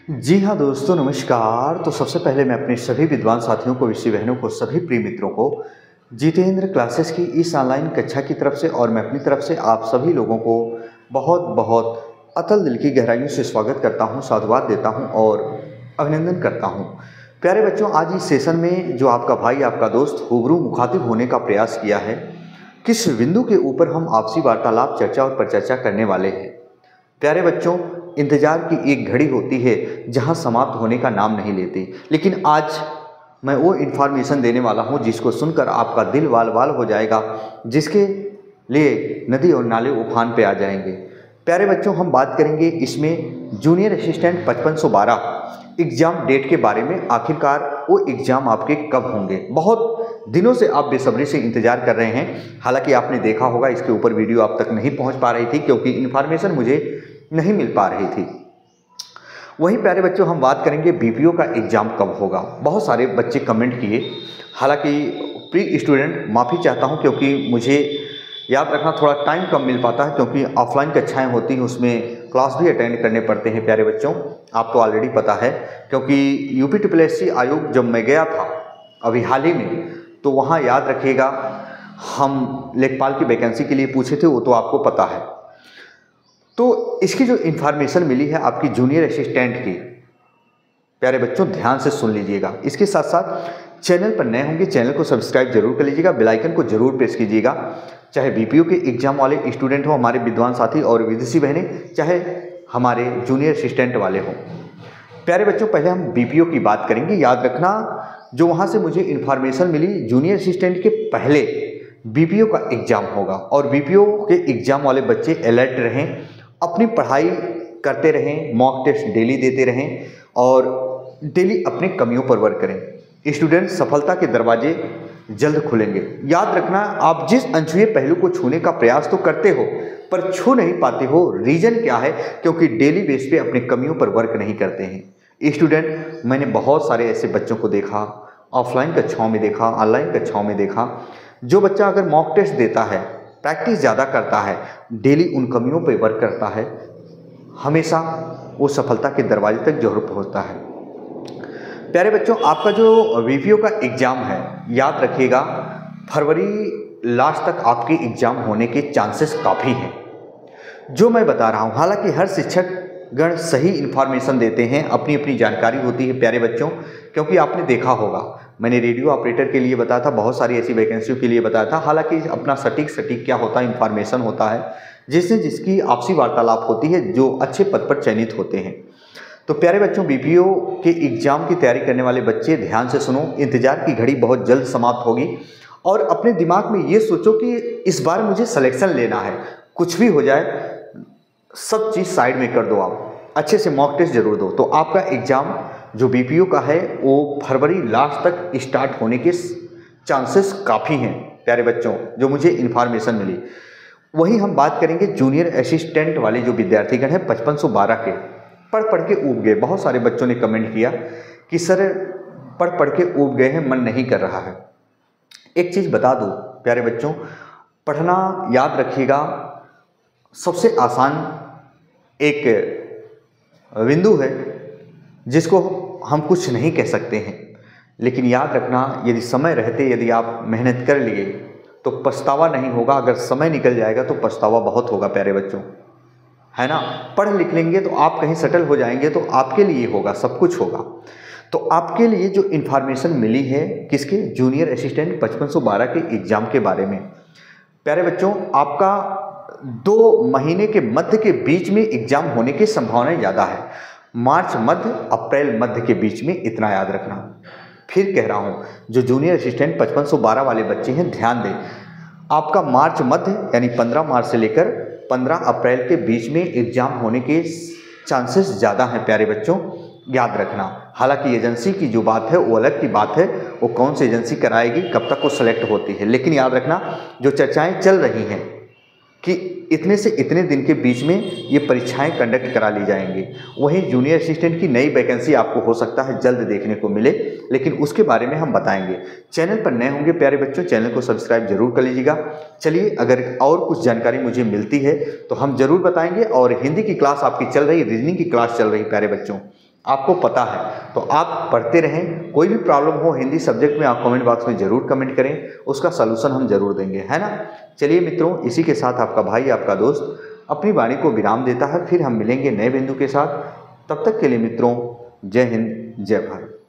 जी हाँ दोस्तों, नमस्कार। तो सबसे पहले मैं अपने सभी विद्वान साथियों को, विषय बहनों को, सभी प्रिय मित्रों को जितेंद्र क्लासेस की इस ऑनलाइन कक्षा की तरफ से और मैं अपनी तरफ से आप सभी लोगों को बहुत बहुत अतल दिल की गहराइयों से स्वागत करता हूँ, साधुवाद देता हूँ और अभिनंदन करता हूँ। प्यारे बच्चों, आज इस सेशन में जो आपका भाई, आपका दोस्त रूबरू मुखातिब होने का प्रयास किया है, किस बिंदु के ऊपर हम आपसी वार्तालाप, चर्चा और परिचर्चा करने वाले हैं। प्यारे बच्चों, इंतजार की एक घड़ी होती है जहां समाप्त होने का नाम नहीं लेती, लेकिन आज मैं वो इन्फॉर्मेशन देने वाला हूं जिसको सुनकर आपका दिल वाल वाल हो जाएगा, जिसके लिए नदी और नाले उफान पे आ जाएंगे। प्यारे बच्चों, हम बात करेंगे इसमें जूनियर असिस्टेंट 5512 एग्ज़ाम डेट के बारे में। आखिरकार वो एग्ज़ाम आपके कब होंगे? बहुत दिनों से आप बेसब्री से इंतजार कर रहे हैं। हालांकि आपने देखा होगा इसके ऊपर वीडियो आप तक नहीं पहुंच पा रही थी क्योंकि इन्फॉर्मेशन मुझे नहीं मिल पा रही थी। वहीं प्यारे बच्चों, हम बात करेंगे बीपीओ का एग्ज़ाम कब होगा। बहुत सारे बच्चे कमेंट किए। हालांकि प्री स्टूडेंट माफ़ी चाहता हूं क्योंकि मुझे याद रखना थोड़ा टाइम कम मिल पाता है, क्योंकि ऑफलाइन कक्षाएं होती हैं, उसमें क्लास भी अटेंड करने पड़ते हैं। प्यारे बच्चों, आपको ऑलरेडी पता है क्योंकि यूपी आयोग जब मैं गया था अभी हाल ही में, तो वहाँ याद रखिएगा हम लेखपाल की वैकेंसी के लिए पूछे थे, वो तो आपको पता है। तो इसकी जो इन्फॉर्मेशन मिली है आपकी जूनियर असिस्टेंट की, प्यारे बच्चों ध्यान से सुन लीजिएगा। इसके साथ साथ चैनल पर नए होंगे, चैनल को सब्सक्राइब जरूर कर लीजिएगा, बेल आइकन को जरूर प्रेस कीजिएगा। चाहे बीपीओ के एग्जाम वाले स्टूडेंट हो, हमारे विद्वान साथी और विदेशी बहनें, चाहे हमारे जूनियर असिस्टेंट वाले हों। प्यारे बच्चों, पहले हम बीपीओ की बात करेंगे। याद रखना, जो वहाँ से मुझे इन्फॉर्मेशन मिली, जूनियर असिस्टेंट के पहले बीपीओ का एग्ज़ाम होगा और बीपीओ के एग्ज़ाम वाले बच्चे अलर्ट रहें, अपनी पढ़ाई करते रहें, मॉक टेस्ट डेली देते रहें और डेली अपनी कमियों पर वर्क करें। स्टूडेंट, सफलता के दरवाजे जल्द खुलेंगे। याद रखना, आप जिस अनछुए पहलू को छूने का प्रयास तो करते हो पर छू नहीं पाते हो। रीजन क्या है? क्योंकि डेली बेस पे अपनी कमियों पर वर्क नहीं करते हैं। स्टूडेंट, मैंने बहुत सारे ऐसे बच्चों को देखा, ऑफलाइन कक्षाओं में देखा, ऑनलाइन कक्षाओं में देखा। जो बच्चा अगर मॉक टेस्ट देता है, प्रैक्टिस ज़्यादा करता है, डेली उन कमियों पर वर्क करता है, हमेशा वो सफलता के दरवाजे तक जरूर पहुंचता है। प्यारे बच्चों, आपका जो बीपीओ का एग्ज़ाम है, याद रखिएगा फरवरी लास्ट तक आपके एग्ज़ाम होने के चांसेस काफ़ी हैं, जो मैं बता रहा हूँ। हालांकि हर शिक्षक गण सही इन्फॉर्मेशन देते हैं, अपनी अपनी जानकारी होती है प्यारे बच्चों, क्योंकि आपने देखा होगा मैंने रेडियो ऑपरेटर के लिए बताया था, बहुत सारी ऐसी वैकेंसियों के लिए बताया था। हालांकि अपना सटीक क्या होता है, इन्फॉर्मेशन होता है जिससे जिसकी आपसी वार्तालाप होती है, जो अच्छे पद पर चयनित होते हैं। तो प्यारे बच्चों, बीपीओ के एग्ज़ाम की तैयारी करने वाले बच्चे ध्यान से सुनो। इंतजार की घड़ी बहुत जल्द समाप्त होगी और अपने दिमाग में ये सोचो कि इस बार मुझे सिलेक्शन लेना है। कुछ भी हो जाए, सब चीज़ साइड में कर दो, आप अच्छे से मॉक टेस्ट जरूर दो। तो आपका एग्ज़ाम जो बीपीओ का है वो फरवरी लास्ट तक स्टार्ट होने के चांसेस काफ़ी हैं प्यारे बच्चों, जो मुझे इन्फॉर्मेशन मिली। वहीं हम बात करेंगे जूनियर असिस्टेंट वाले जो विद्यार्थीगण हैं 5512 के, पढ़ के ऊब गए। बहुत सारे बच्चों ने कमेंट किया कि सर पढ़ के ऊब गए हैं, मन नहीं कर रहा है। एक चीज़ बता दूं प्यारे बच्चों, पढ़ना याद रखिएगा सबसे आसान एक बिंदु है जिसको हम कुछ नहीं कह सकते हैं, लेकिन याद रखना यदि समय रहते यदि आप मेहनत कर लिए तो पछतावा नहीं होगा। अगर समय निकल जाएगा तो पछतावा बहुत होगा प्यारे बच्चों, है ना। पढ़ लिख लेंगे तो आप कहीं सेटल हो जाएंगे तो आपके लिए होगा, सब कुछ होगा। तो आपके लिए जो इन्फॉर्मेशन मिली है किसके, जूनियर असिस्टेंट 5512 के एग्ज़ाम के बारे में। प्यारे बच्चों, आपका 2 महीने के मध्य के बीच में एग्ज़ाम होने की संभावना ज़्यादा है। मार्च मध्य, अप्रैल मध्य के बीच में, इतना याद रखना। फिर कह रहा हूँ, जो जूनियर असिस्टेंट 5512 वाले बच्चे हैं, ध्यान दें, आपका मार्च मध्य यानी 15 मार्च से लेकर 15 अप्रैल के बीच में एग्ज़ाम होने के चांसेस ज़्यादा हैं प्यारे बच्चों, याद रखना। हालांकि एजेंसी की जो बात है वो अलग की बात है, वो कौन सी एजेंसी कराएगी, कब तक वो सेलेक्ट होती है, लेकिन याद रखना जो चर्चाएं चल रही हैं कि इतने से इतने दिन के बीच में ये परीक्षाएं कंडक्ट करा ली जाएंगी। वहीं जूनियर असिस्टेंट की नई वैकेंसी आपको हो सकता है जल्द देखने को मिले, लेकिन उसके बारे में हम बताएंगे। चैनल पर नए होंगे प्यारे बच्चों, चैनल को सब्सक्राइब जरूर कर लीजिएगा। चलिए, अगर और कुछ जानकारी मुझे मिलती है तो हम जरूर बताएंगे। और हिंदी की क्लास आपकी चल रही, रीजनिंग की क्लास चल रही प्यारे बच्चों, आपको पता है, तो आप पढ़ते रहें। कोई भी प्रॉब्लम हो हिंदी सब्जेक्ट में आप कमेंट बॉक्स में ज़रूर कमेंट करें, उसका सलूशन हम ज़रूर देंगे, है ना। चलिए मित्रों, इसी के साथ आपका भाई आपका दोस्त अपनी वाणी को विराम देता है। फिर हम मिलेंगे नए बिंदु के साथ। तब तक के लिए मित्रों, जय हिंद, जय भारत।